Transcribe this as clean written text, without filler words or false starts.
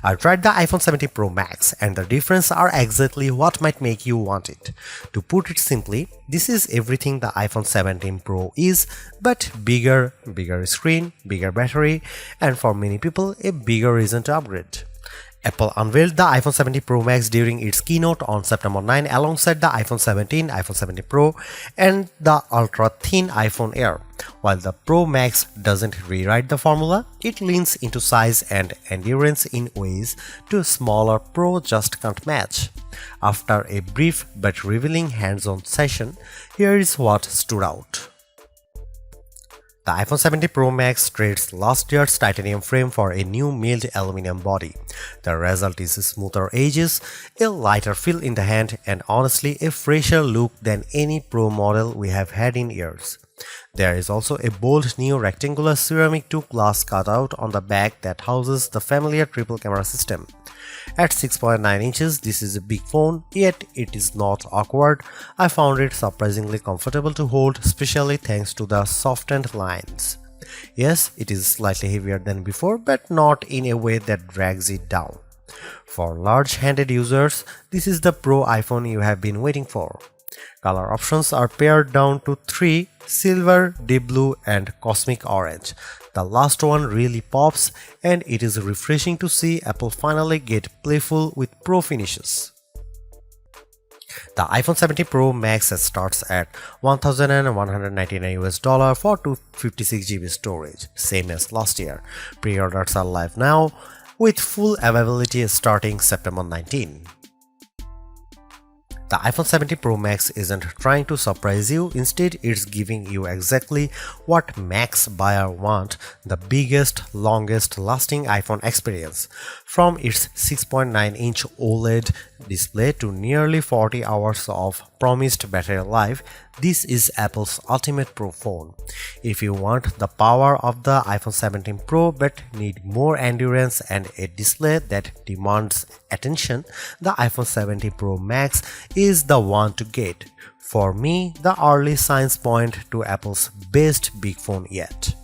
I tried the iPhone 17 Pro Max and the difference are exactly what might make you want it. To put it simply, this is everything the iPhone 17 Pro is, but bigger screen, bigger battery, and for many people a bigger reason to upgrade. Apple unveiled the iPhone 17 Pro Max during its keynote on September 9 alongside the iPhone 17, iPhone 17 Pro, and the ultra-thin iPhone Air. While the Pro Max doesn't rewrite the formula, it leans into size and endurance in ways the smaller Pro just can't match. After a brief but revealing hands-on session, here is what stood out. The iPhone 17 Pro Max trades last year's titanium frame for a new milled aluminum body. The result is smoother edges, a lighter feel in the hand, and honestly a fresher look than any Pro model we have had in years. There is also a bold new rectangular ceramic to glass cutout on the back that houses the familiar triple camera system. At 6.9 inches, this is a big phone, yet it is not awkward. I found it surprisingly comfortable to hold, especially thanks to the softened lines. Yes, it is slightly heavier than before, but not in a way that drags it down. For large-handed users, this is the Pro iPhone you have been waiting for. Color options are pared down to 3: silver, deep blue, and cosmic orange. The last one really pops, and it is refreshing to see Apple finally get playful with Pro finishes. The iPhone 17 Pro Max starts at $1,199 for 256GB storage, same as last year. Pre-orders are live now, with full availability starting September 19. The iPhone 17 Pro Max isn't trying to surprise you, instead it's giving you exactly what Max buyers want: the biggest, longest lasting iPhone experience. From its 6.9-inch OLED display to nearly 40 hours of promised battery life, this is Apple's ultimate Pro phone. If you want the power of the iPhone 17 Pro but need more endurance and a display that demands attention, the iPhone 17 Pro Max is the one to get. For me, the early signs point to Apple's best big phone yet.